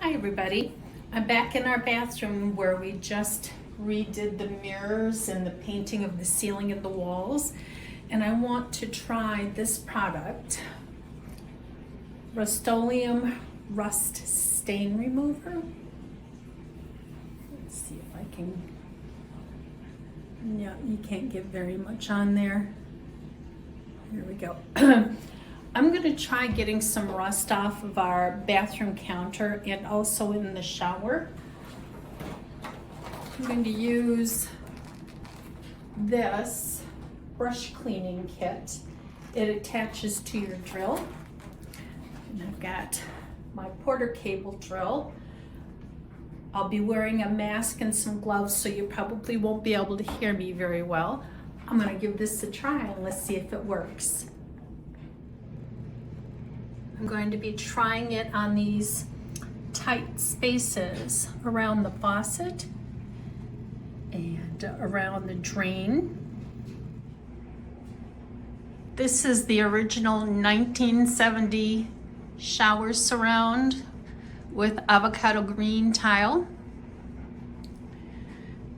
Hi everybody. I'm back in our bathroom where we just redid the mirrors and the painting of the ceiling and the walls. And I want to try this product, Rustoleum Rust Stain Remover. Let's see if I can, yeah, you can't get very much on there. Here we go. I'm going to try getting some rust off of our bathroom counter and also in the shower. I'm going to use this brush cleaning kit. It attaches to your drill. And I've got my Porter cable drill. I'll be wearing a mask and some gloves, so you probably won't be able to hear me very well. I'm going to give this a try and let's see if it works. I'm going to be trying it on these tight spaces around the faucet and around the drain. This is the original 1970 shower surround with avocado green tile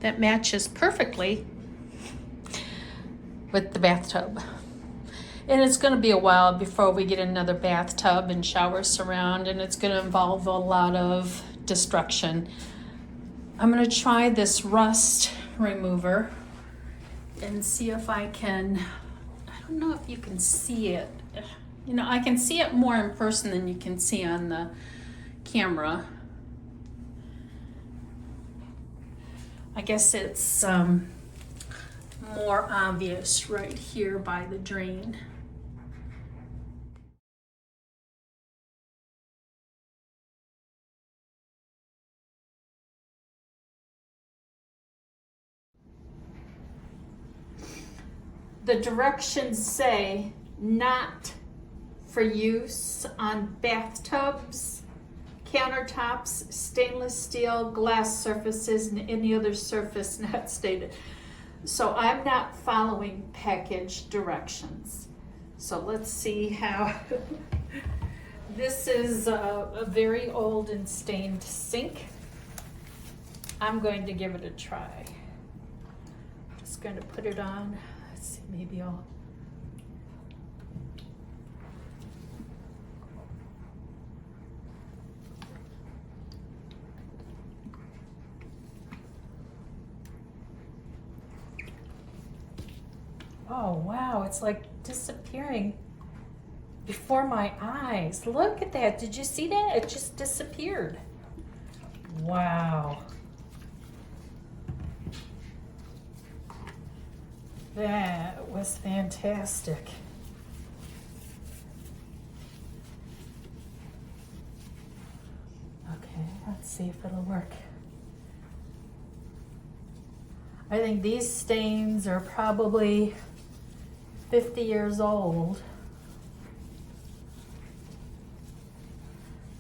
that matches perfectly with the bathtub. And it's going to be a while before we get another bathtub and shower surround, and it's going to involve a lot of destruction. I'm going to try this rust remover and see if I can, I don't know if you can see it. You know, I can see it more in person than you can see on the camera. I guess it's more obvious right here by the drain. The directions say not for use on bathtubs, countertops, stainless steel, glass surfaces, and any other surface not stated. So I'm not following package directions. So let's see how. This is a very old and stained sink. I'm going to give it a try. Just going to put it on. Let's see, maybe I'll. Oh wow, it's like disappearing before my eyes. Look at that, did you see that? It just disappeared. Wow. That was fantastic. Okay, let's see if it'll work. I think these stains are probably 50 years old.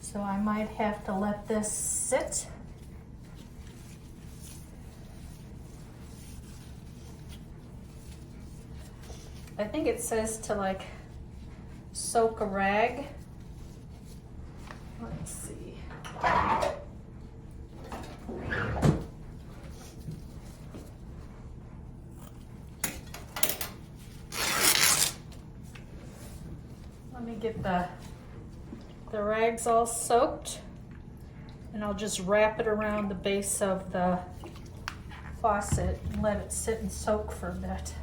So I might have to let this sit. I think it says to like soak a rag. Let's see. Let me get the rags all soaked, and I'll just wrap it around the base of the faucet and let it sit and soak for a bit.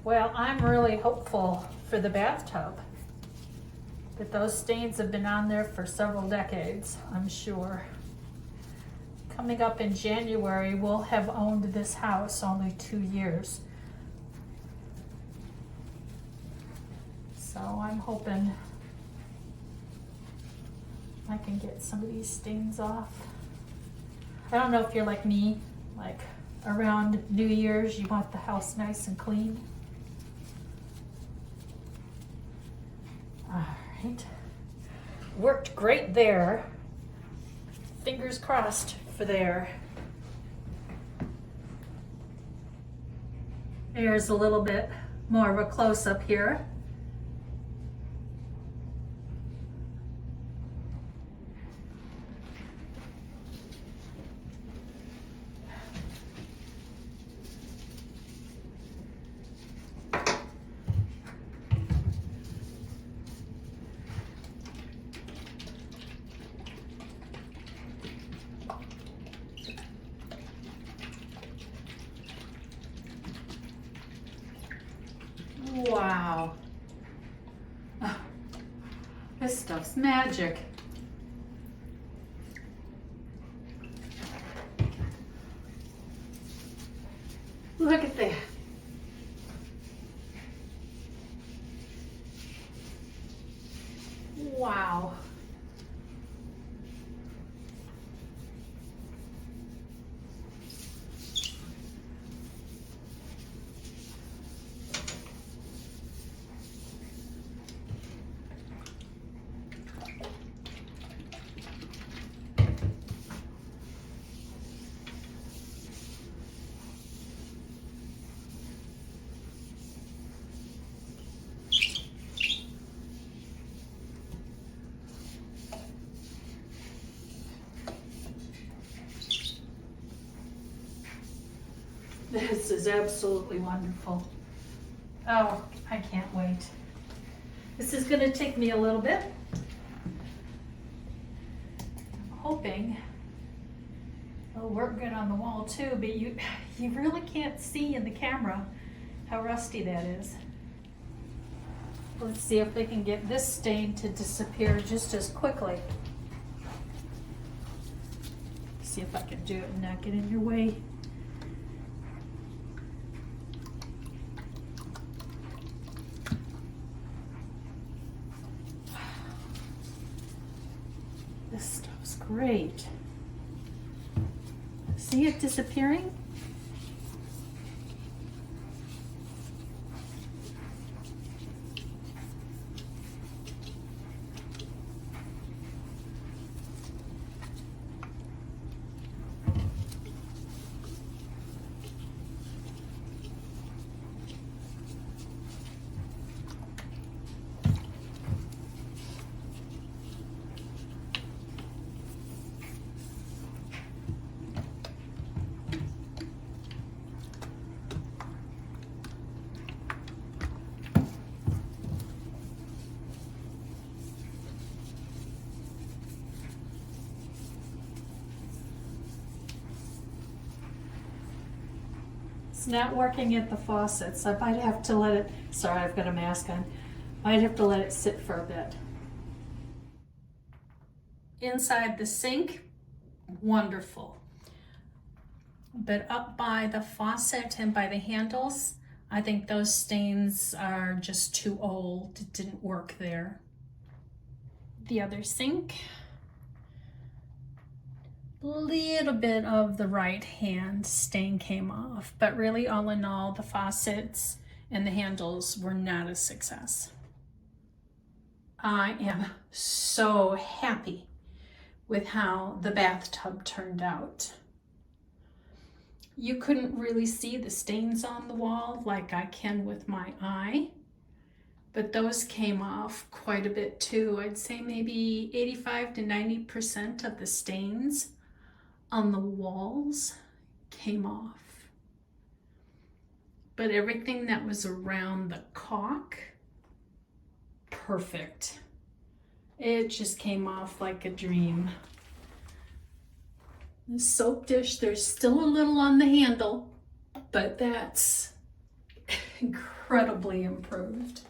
Well, I'm really hopeful for the bathtub. But those stains have been on there for several decades, I'm sure. Coming up in January, we'll have owned this house only 2 years. So I'm hoping I can get some of these stains off. I don't know if you're like me, like around New Year's, you want the house nice and clean. All right, worked great there. Fingers crossed for there. There's a little bit more of a close-up here. Wow. Oh, this stuff's magic. Look at that. Wow. This is absolutely wonderful. Oh, I can't wait. This is going to take me a little bit. I'm hoping it'll work good on the wall too, but you really can't see in the camera how rusty that is. Let's see if we can get this stain to disappear just as quickly. See if I can do it and not get in your way. This stuff's great. See it disappearing? It's not working at the faucets. I might have to let it, sorry, I've got a mask on. Might have to let it sit for a bit. Inside the sink, wonderful. But up by the faucet and by the handles, I think those stains are just too old. It didn't work there. The other sink. Little bit of the right hand stain came off, but really all in all, the faucets and the handles were not a success. I am so happy with how the bathtub turned out. You couldn't really see the stains on the wall like I can with my eye, but those came off quite a bit too. I'd say maybe 85 to 90% of the stains on the walls came off. But everything that was around the caulk, perfect. It just came off like a dream. The soap dish, there's still a little on the handle, but that's incredibly improved.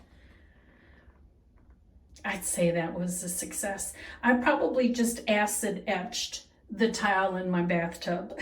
I'd say that was a success. I probably just acid etched the tile in my bathtub.